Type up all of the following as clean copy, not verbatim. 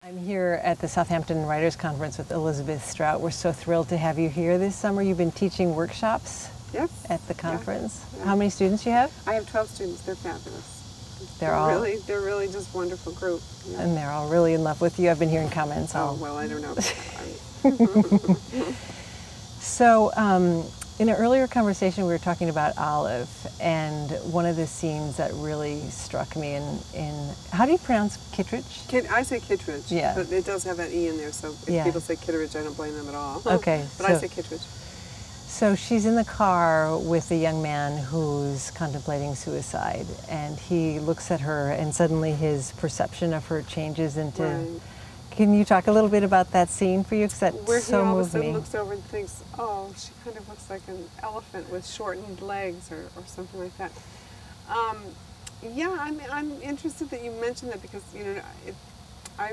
I'm here at the Southampton Writers Conference with Elizabeth Strout. We're so thrilled to have you here this summer. You've been teaching workshops at the conference. Yeah. How many students do you have? I have 12 students. They're fabulous. They're really just a wonderful group. Yeah. And they're all really in love with you. I've been hearing comments. Oh, well, I don't know about that. So, in an earlier conversation, we were talking about Olive, and one of the scenes that really struck me in how do you pronounce Kittridge? I say Kittridge, but it does have that E in there, so if people say Kitteridge, I don't blame them at all. Okay. But I say Kittridge. So she's in the car with a young man who's contemplating suicide, and he looks at her, and suddenly his perception of her changes into... Right. Can you talk a little bit about that scene for you? Because that Where so he all of a moved sudden me. looks over and thinks, oh, she kind of looks like an elephant with shortened legs or something like that. Yeah, I'm interested that you mentioned that because, you know, I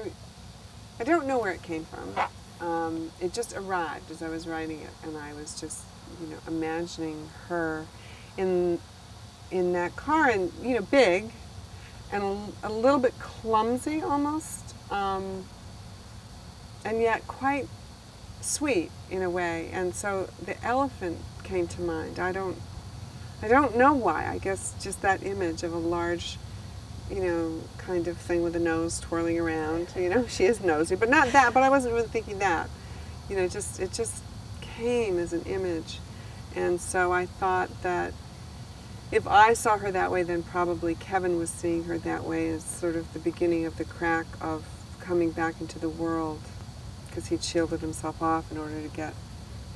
don't know where it came from. It just arrived as I was writing it, and I was just, you know, imagining her in that car, and, you know, big and a little bit clumsy almost. And yet quite sweet in a way, and so the elephant came to mind. I don't know why. I guess just that image of a large, you know, kind of thing with a nose twirling around. You know, she is nosy, but not that. But I wasn't really thinking that. You know, it just came as an image, and so I thought that if I saw her that way, then probably Kevin was seeing her that way as sort of the beginning of the crack of coming back into the world, because he'd shielded himself off in order to get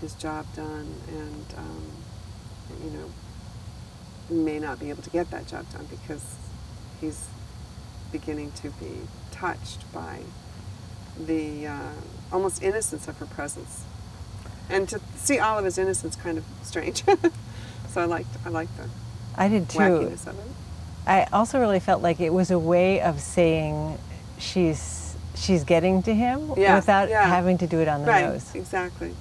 his job done, and you know, may not be able to get that job done because he's beginning to be touched by the almost innocence of her presence, and to see Olive's innocence kind of strange. So I liked the I did too. Wackiness of it. I also really felt like it was a way of saying she's getting to him without having to do it on the nose. Exactly.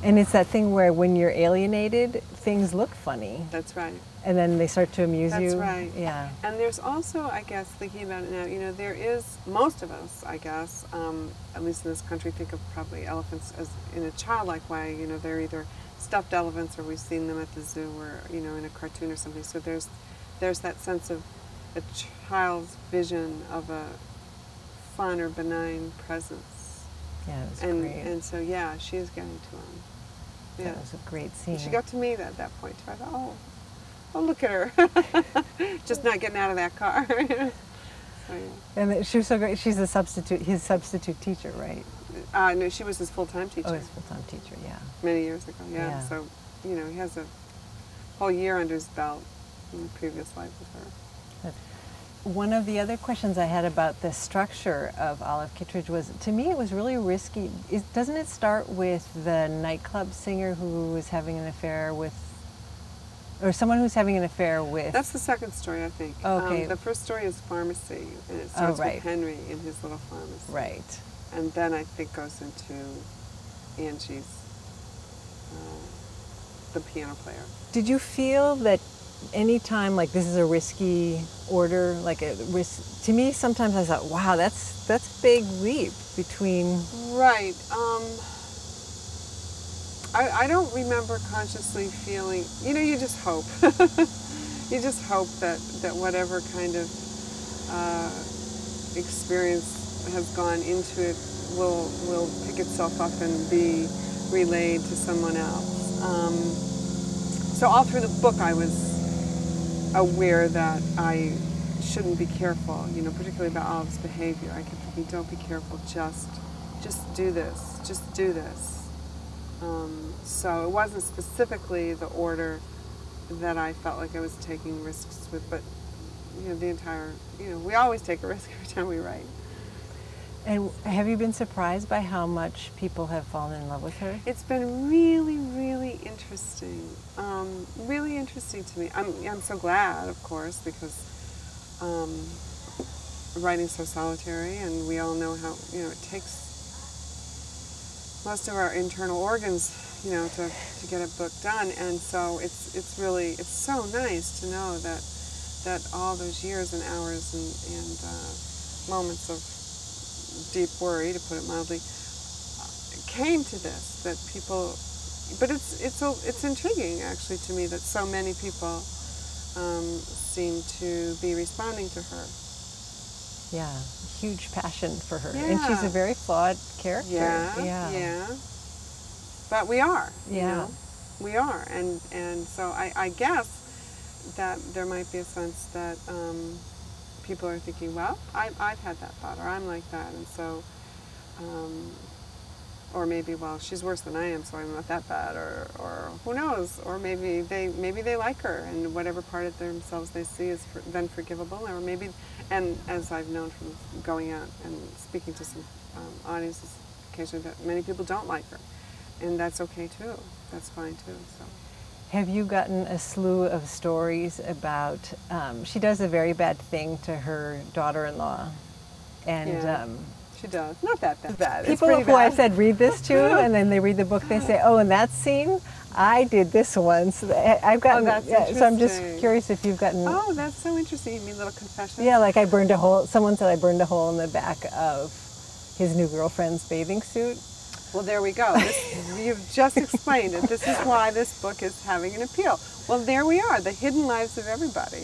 And it's that thing where when you're alienated, things look funny. That's right. And then they start to amuse you. That's right. Yeah. And there's also, I guess, thinking about it now, you know, there is, most of us, I guess, at least in this country, think of probably elephants as in a childlike way. You know, they're either stuffed elephants or we've seen them at the zoo or, you know, in a cartoon or something. So there's that sense of a child's vision of a fun or benign presence. Yeah, it was great. And so, yeah, she is getting to him. Yeah. That was a great scene. She got to me at that point, too. I thought, oh, look at her. Just not getting out of that car. So, yeah. And she was so great. She's his substitute teacher, right? No, she was his full-time teacher. Oh, his full-time teacher, yeah. Many years ago, yeah. So, you know, he has a whole year under his belt in the previous life with her. One of the other questions I had about the structure of Olive Kitteridge was, to me, it was really risky. Doesn't it start with the nightclub singer who is having an affair with, or someone who's having an affair with? That's the second story, I think. Okay. The first story is pharmacy, and it starts with Henry in his little pharmacy. Right. And then I think goes into Angie's, the piano player. Did you feel that any time, like, this is a risky order, like a risk, to me sometimes I thought, wow, that's a big leap between... Right. I don't remember consciously feeling, you know, you just hope. You just hope that whatever kind of experience has gone into it will pick itself up and be relayed to someone else. So all through the book I was aware that I shouldn't be careful, you know, particularly about Olive's behavior. I kept thinking, don't be careful, just do this, just do this. So it wasn't specifically the order that I felt like I was taking risks with, but, you know, the entire, you know, we always take a risk every time we write. And have you been surprised by how much people have fallen in love with her? It's been really, really interesting. Really interesting to me. I'm so glad, of course, because writing's so solitary, and we all know how, you know, it takes most of our internal organs, you know, to get a book done. And so it's really so nice to know that all those years and hours and moments of deep worry, to put it mildly, came to this, that people, but it's intriguing actually to me that so many people seem to be responding to her. Yeah, huge passion for her. Yeah. And she's a very flawed character. Yeah. But we are, Yeah. you know? We are. And so I guess that there might be a sense that people are thinking, well, I've had that thought, or I'm like that, and so, or maybe, well, she's worse than I am, so I'm not that bad, or who knows, or maybe they like her, and whatever part of themselves they see is then forgivable, or maybe, and as I've known from going out and speaking to some audiences occasionally, that many people don't like her, and that's okay too. That's fine too. So. Have you gotten a slew of stories about, she does a very bad thing to her daughter-in-law, and Yeah. She does. Not that bad. people who I've said read this to, and then they read the book, they say, oh, in that scene, I did this once. I've gotten, so I'm just curious if you've gotten. Oh, that's so interesting. You mean little confessions? Yeah, like I burned a hole, someone said I burned a hole in the back of his new girlfriend's bathing suit. Well, there we go. You've just explained it. This is why this book is having an appeal. Well, there we are, the hidden lives of everybody.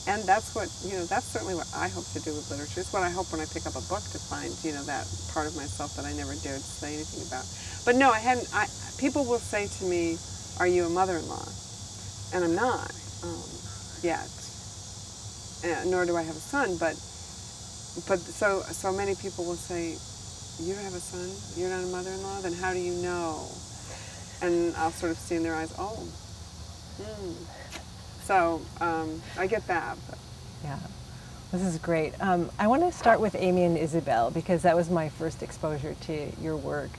And that's what, that's certainly what I hope to do with literature. It's what I hope when I pick up a book to find, that part of myself that I never dared to say anything about. But no, people will say to me, are you a mother-in-law? And I'm not yet. Nor do I have a son, but so many people will say, you don't have a son? You're not a mother-in-law? Then how do you know? And I'll sort of see in their eyes, oh, So I get that. But. Yeah, this is great. I want to start with Mian Isabelle because that was my first exposure to your work.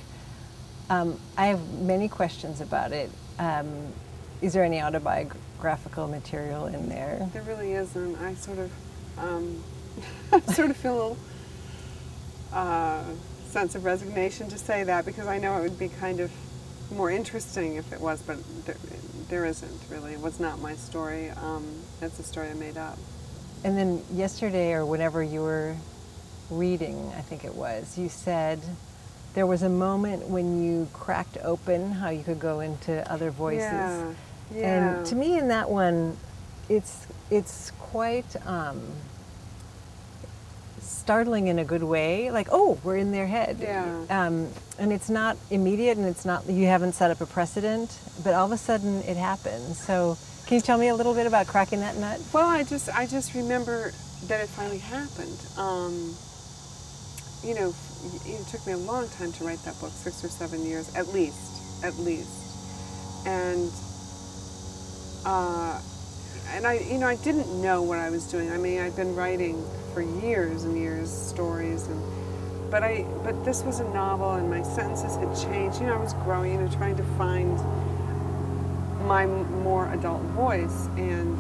I have many questions about it. Is there any autobiographical material in there? There really isn't. I sort of feel a sense of resignation to say that because I know it would be kind of more interesting if it was, but there isn't really. It was not my story. It's a story I made up. And then yesterday or whenever you were reading, I think it was, you said there was a moment when you cracked open how you could go into other voices. Yeah. And to me in that one, it's quite startling in a good way, like, oh, we're in their head. Yeah. And it's not immediate, and it's not, you haven't set up a precedent, but all of a sudden it happens. So can you tell me a little bit about cracking that nut? Well, I just remember that it finally happened. It took me a long time to write that book, 6 or 7 years, at least. And I didn't know what I was doing. I mean, I'd been writing for years and years stories, but this was a novel, and my sentences had changed. I was growing, trying to find my more adult voice, and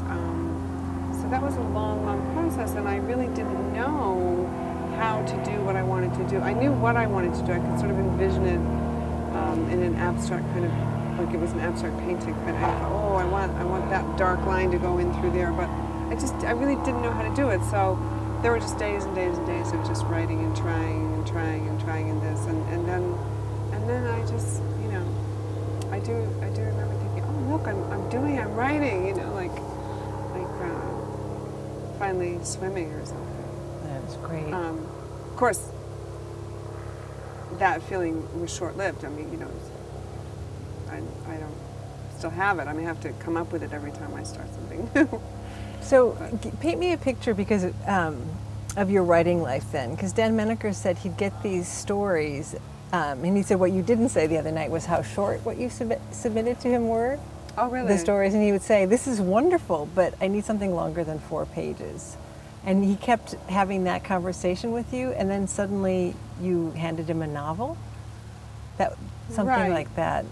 so that was a long, long process. And I really didn't know how to do what I wanted to do. I knew what I wanted to do. I could sort of envision it in an abstract kind of, like it was an abstract painting. But I thought, oh, I want that dark line to go in through there. But I really didn't know how to do it. So there were just days and days and days of just writing and trying and trying and trying in this, and then I just, I do remember thinking, oh look, I'm writing, like finally swimming or something. That was great. Of course, that feeling was short-lived. I mean, I don't still have it. I mean, I have to come up with it every time I start something new. So paint me a picture because of your writing life then, because Dan Menaker said he'd get these stories, and he said what you didn't say the other night was how short what you submitted to him were. Oh, really? The stories, and he would say, this is wonderful, but I need something longer than 4 pages. And he kept having that conversation with you, and then suddenly you handed him a novel? Something right. like that.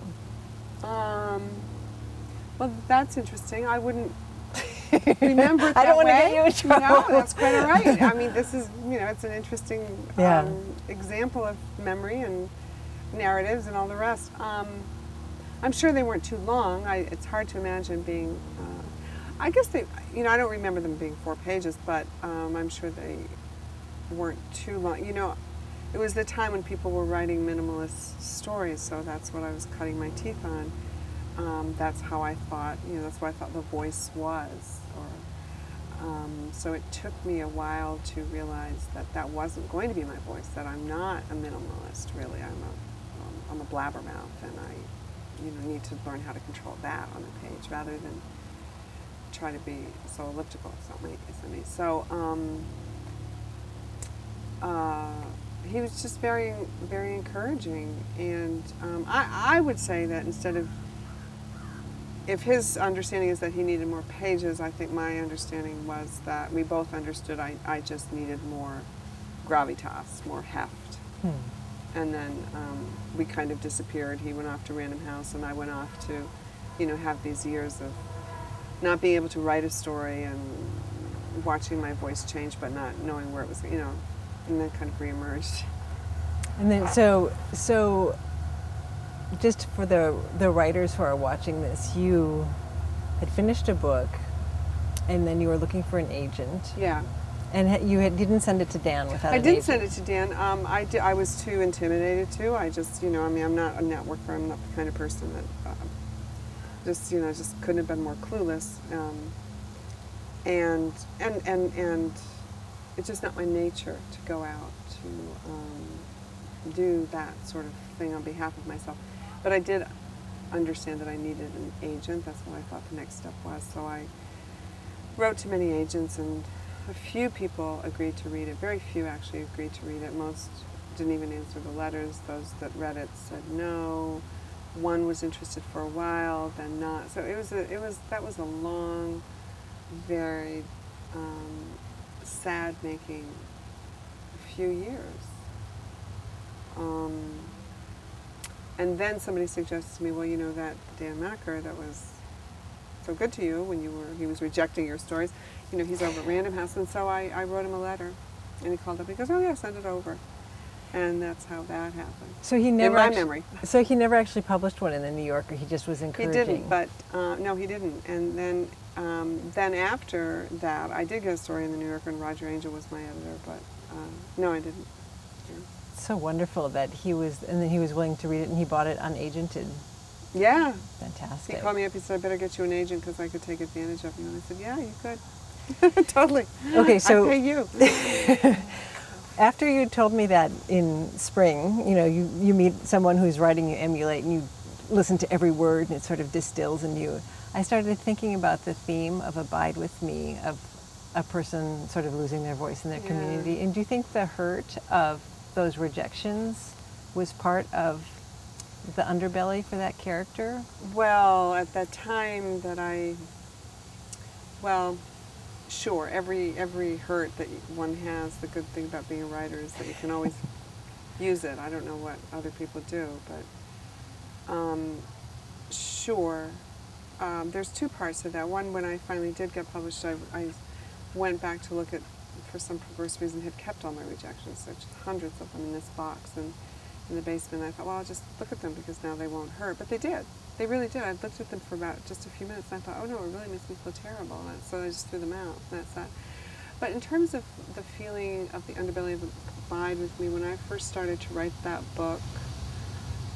Well, that's interesting. I wouldn't remember it that I don't want to way. get you in trouble. No, that's quite all right. I mean, this is, it's an interesting example of memory and narratives and all the rest. I'm sure they weren't too long. It's hard to imagine being, I guess they, I don't remember them being 4 pages, but I'm sure they weren't too long. it was the time when people were writing minimalist stories, so that's what I was cutting my teeth on. That's how I thought, that's what I thought the voice was. So it took me a while to realize that that wasn't going to be my voice, that I'm not a minimalist, really. I'm a blabbermouth, and I need to learn how to control that on the page rather than try to be so elliptical. It's me. So he was just very, very encouraging, and I would say that instead of, if his understanding is that he needed more pages, I think my understanding was that we both understood I just needed more gravitas, more heft. And then we kind of disappeared. He went off to Random House, and I went off to, have these years of not being able to write a story and watching my voice change, but not knowing where it was, and then kind of reemerged. And then, so just for the writers who are watching this, you had finished a book, and then you were looking for an agent. Yeah. And you didn't send it to Dan without an agent. I didn't send it to Dan. I was too intimidated to. I just, I'm not a networker. I'm not the kind of person that just couldn't have been more clueless. And it's just not my nature to go out to do that sort of thing on behalf of myself. But I did understand that I needed an agent. That's what I thought the next step was. So I wrote to many agents, and a few people agreed to read it. Very few actually agreed to read it. Most didn't even answer the letters. Those that read it said no. One was interested for a while, then not. So that was a long, very sad-making few years. And then somebody suggested to me, well, that Dan Menaker that was so good to you when he was rejecting your stories, he's over at Random House. And so I wrote him a letter, and he called up, he goes, oh yeah, send it over. And that's how that happened. So he never, in my memory. So he never actually published one in the New Yorker. He just was encouraging. He didn't, but no, he didn't. And then after that, I did get a story in the New Yorker, and Roger Angell was my editor. But no, I didn't. Yeah. So wonderful that he was willing to read it, and he bought it unagented. Yeah. Fantastic. He called me up. He said, "I better get you an agent because I could take advantage of you." And I said, "Yeah, you could." Totally. Okay, so I pay you. After you told me that in spring, you meet someone who's writing, you emulate, and you listen to every word, and it sort of distills in you. I started thinking about the theme of Abide With Me, of a person sort of losing their voice in their community. And do you think the hurt of those rejections was part of the underbelly for that character? Well, at that time that sure, every hurt that one has, the good thing about being a writer is that you can always use it. I don't know what other people do, but sure. There's two parts to that. One, when I finally did get published, I went back to look at, for some perverse reason, had kept all my rejections. There's hundreds of them in this box and in the basement. I thought, well, I'll just look at them because now they won't hurt. But they did. They really did. I looked at them for about just a few minutes, and I thought, oh no, it really makes me feel terrible. And so I just threw them out. And that's that. But in terms of the feeling of the underbelly of Abide With Me, when I first started to write that book,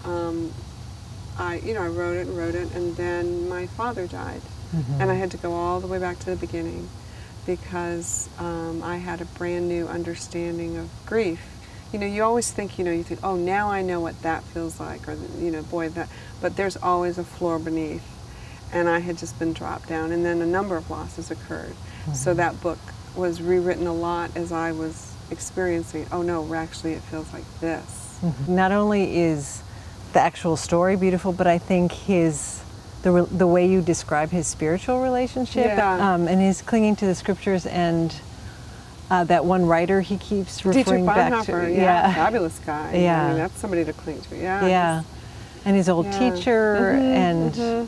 I wrote it, and then my father died, and I had to go all the way back to the beginning because I had a brand new understanding of grief. You always think, you think, oh, now I know what that feels like, or, boy, that, but there's always a floor beneath, and I had just been dropped down, and then a number of losses occurred. So that book was rewritten a lot as I was experiencing, oh no, actually it feels like this. Not only is the actual story beautiful, but I think the way you describe his spiritual relationship, and his clinging to the scriptures, and that one writer he keeps referring back to. Fabulous guy. Yeah. I mean, that's somebody to cling to. Yeah. And his old teacher, and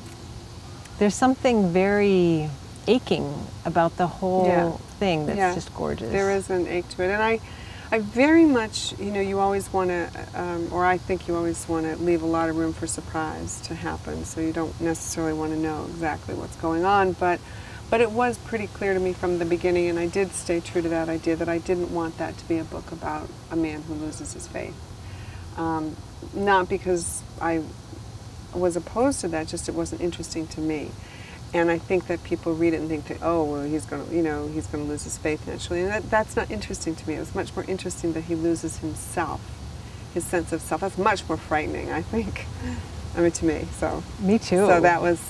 there's something very aching about the whole thing that's just gorgeous. There is an ache to it. And I very much, you always want to, or I think you always want to leave a lot of room for surprise to happen, so you don't necessarily want to know exactly what's going on. But But it was pretty clear to me from the beginning, and I did stay true to that idea, that I didn't want that to be a book about a man who loses his faith. Not because I was opposed to that, just it wasn't interesting to me. And I think that people read it and think that, oh, well, he's going to, he's going to lose his faith naturally. And that's not interesting to me. It was much more interesting that he loses himself, his sense of self. That's much more frightening, I think. I mean, to me. So. Me too. So that was,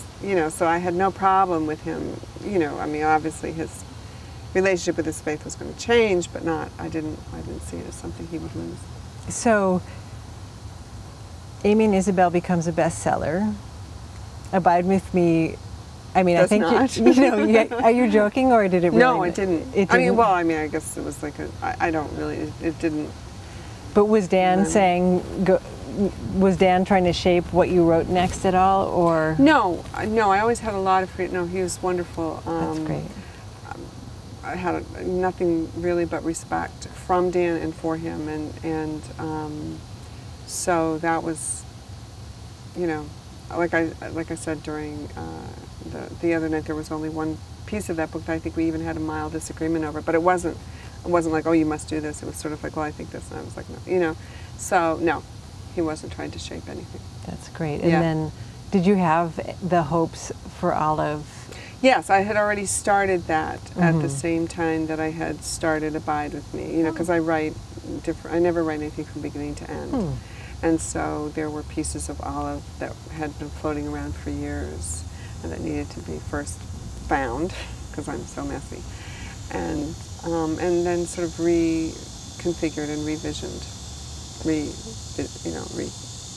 so I had no problem with him. I mean, obviously his relationship with his faith was going to change, but not. I didn't see it as something he would lose. So, Mian Isabelle becomes a bestseller. Abide with Me. I mean, I think are you joking, or did it really? No, it didn't. I mean, well, I guess it was like I don't really. It didn't. But was Dan was Dan trying to shape what you wrote next at all, or? No. I always had a lot of freedom. No, he was wonderful. That's great. I had nothing really but respect from Dan and for him, and so that was, like I said during the other night, there was only one piece of that book that I think we even had a mild disagreement over, but it wasn't like, oh, you must do this. It was sort of like, well, I think this, and I was like, no, so no, he wasn't trying to shape anything. That's great. And then, did you have the hopes for Olive? Yes, I had already started that at the same time that I had started Abide with Me, because I write different. I never write anything from beginning to end. And so there were pieces of Olive that had been floating around for years and that needed to be first found, because I'm so messy, and then sort of reconfigured and revisioned,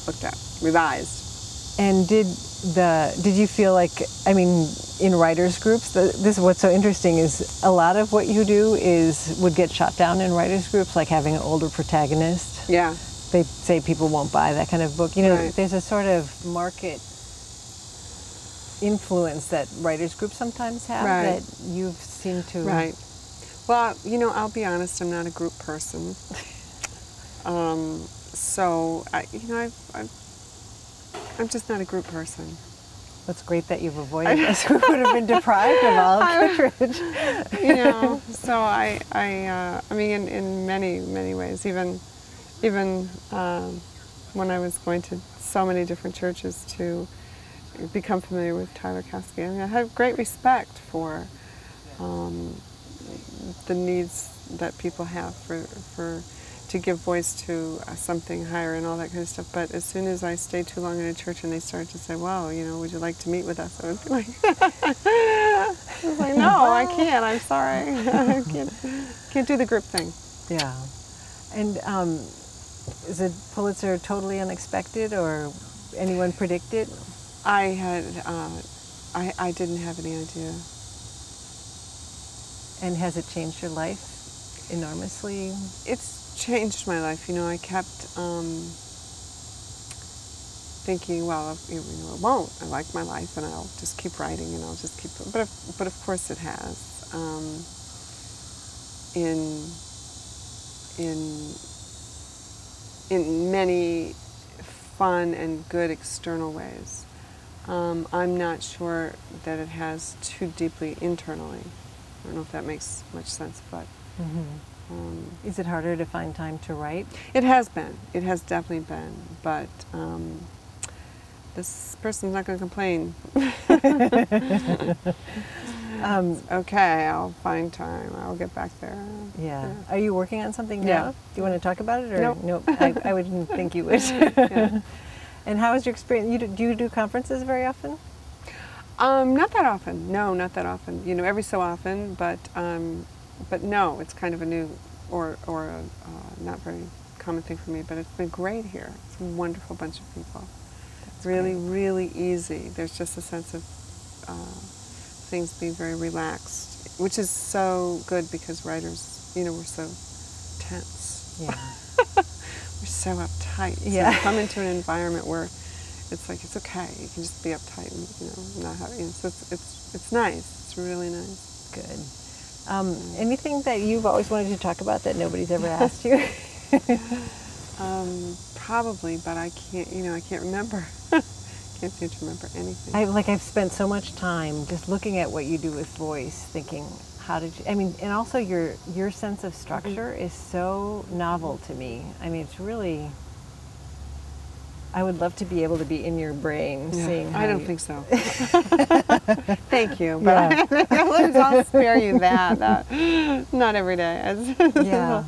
looked at, revised. And did you feel like, I mean, in writers groups, this is what's so interesting is a lot of what you do would get shot down in writers groups, like having an older protagonist. Yeah. They say people won't buy that kind of book. Right. There's a sort of market influence that writers groups sometimes have that you've seemed to. Right. Well, I'll be honest, I'm not a group person. So, I'm just not a group person. It's great that you've avoided us. We would have been deprived of Olive Kitteridge. So I mean, in many, many ways, even when I was going to so many different churches to become familiar with Tyler Caskey, I mean, I have great respect for the needs that people have to give voice to something higher and all that kind of stuff. But as soon as I stayed too long in a church and they started to say, well, would you like to meet with us? I would be like, I was like, no, I can't, I'm sorry. I can't do the group thing. Yeah. And is the Pulitzer totally unexpected, or anyone predict it? I didn't have any idea. And has it changed your life enormously? It's changed my life. I kept thinking, well, it won't. I like my life, and I'll just keep writing, and I'll just keep. But of course, it has. In many fun and good external ways. I'm not sure that it has too deeply internally. I don't know if that makes much sense, but. Is it harder to find time to write? It has been. It has definitely been. But this person's not going to complain. Okay, I'll find time. I'll get back there. Yeah. Are you working on something now? Do you want to talk about it? Or? Nope. Nope. I wouldn't think you would. Yeah. And how is your experience? Do you do conferences very often? Not that often. No, not that often. Every so often, but no, it's kind of a new or a not very common thing for me. But it's been great here. It's a wonderful bunch of people. That's really, great. Really easy. There's just a sense of things being very relaxed, which is so good because writers, we're so tense. Yeah. We're so uptight. So you come into an environment where it's like, it's okay. You can just be uptight and, not have, so it's nice. It's really nice. Good. Anything that you've always wanted to talk about that nobody's ever asked you? Probably, but I can't, I can't remember. can't seem to remember anything. I've spent so much time just looking at what you do with voice, thinking, how did you, I mean, and also your sense of structure is so novel to me. I mean, it's really, I would love to be able to be in your brain seeing how I don't think so. Thank you, but I'll spare you that. Not every day. Yeah.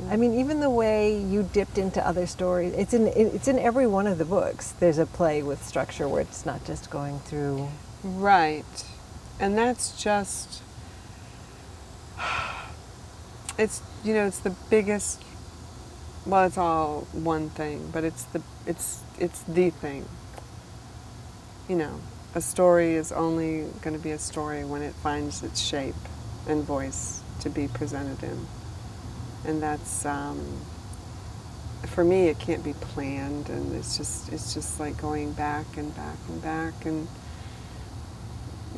I mean, even the way you dipped into other stories, it's in every one of the books. There's a play with structure where it's not just going through. Right. And that's just, it's, you know, it's the biggest, well, it's all one thing, but it's the thing. You know, a story is only going to be a story when it finds its shape and voice to be presented in. And that's, for me, it can't be planned, and it's just like going back and back and back, and,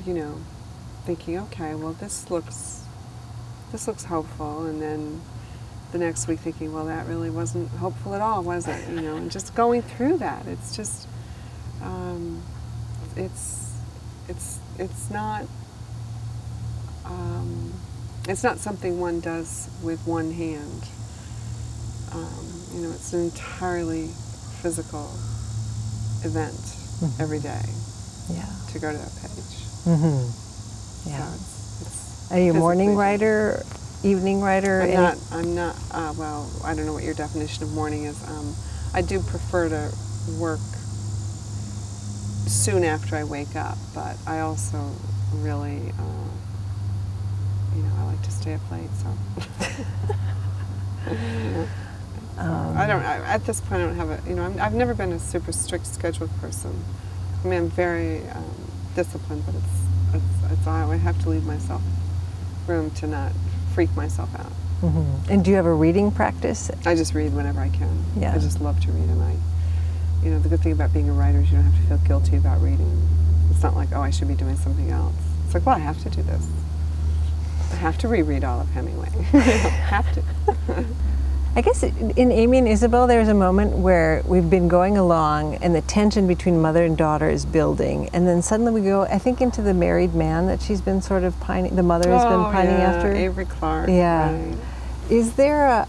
you know, thinking, okay, well, this looks hopeful, and then the next week thinking, well, that really wasn't hopeful at all, was it? You know, and just going through that. It's just, it's not something one does with one hand. You know, it's an entirely physical event every day. Yeah. To go to that page. Yeah. So it's Are you a morning writer, evening writer? I'm not. Well, I don't know what your definition of morning is. I do prefer to work soon after I wake up, but I also really, you know, I like to stay up late, so. At this point I don't have a, you know, I've never been a super strict scheduled person. I mean, I'm very disciplined, but I have to leave myself room to not freak myself out. And do you have a reading practice? I just read whenever I can. Yeah. I just love to read, and you know, the good thing about being a writer is you don't have to feel guilty about reading. It's not like, oh, I should be doing something else. It's like, well, I have to do this. I have to reread all of Hemingway. I have to. I guess in Mian Isabelle there's a moment where we've been going along and the tension between mother and daughter is building, and then suddenly we go, I think, into the married man that she's been sort of pining, the mother has been pining after. Avery Clark. Yeah. Right. Is there a,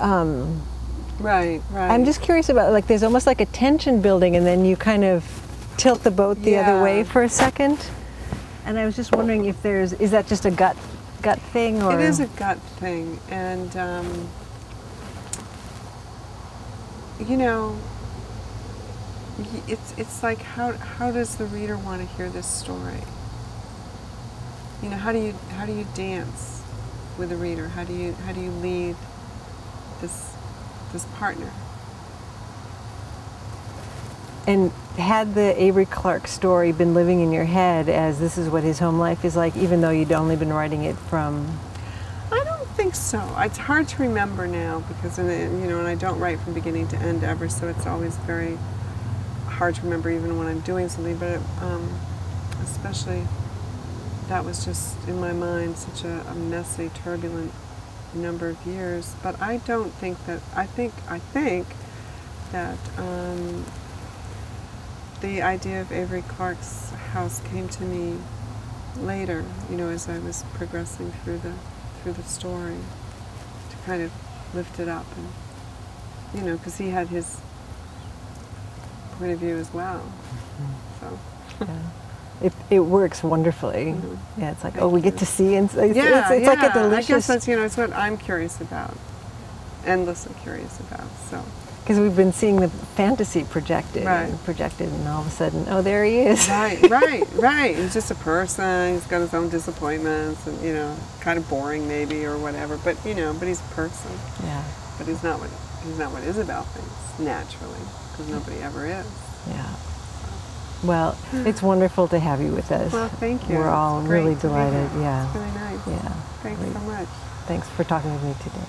Right. I'm just curious about, like, there's almost like a tension building and then you kind of tilt the boat the other way for a second. And I was just wondering if is that just a gut thing, or? It is a gut thing, and you know, it's like how does the reader want to hear this story? You know, how do you dance with the reader? How do you lead this partner? And had the Avery Clark story been living in your head as this is what his home life is like, even though you'd only been writing it from? I don't think so. It's hard to remember now because, you know, and I don't write from beginning to end ever, so it's always very hard to remember even when I'm doing something. But especially, that was just in my mind such a messy, turbulent number of years. But I don't think that. I think that. The idea of Avery Clark's house came to me later, you know, as I was progressing through the story, to kind of lift it up, and, you know, because he had his point of view as well. So it works wonderfully. Yeah, it's like, we get to see, and it's like a delicious. I guess that's, you know, it's what I'm curious about, endlessly curious about. So. Because we've been seeing the fantasy projected, and all of a sudden, oh, there he is. Right. He's just a person. He's got his own disappointments, and, you know, kind of boring maybe or whatever. But, you know, but he's a person. Yeah. But he's not what Isabelle thinks naturally, because nobody ever is. Yeah. Well, it's wonderful to have you with us. Well, thank you. We're all really delighted. Yeah. It's really nice. Yeah. Thanks so much. Thanks for talking with me today.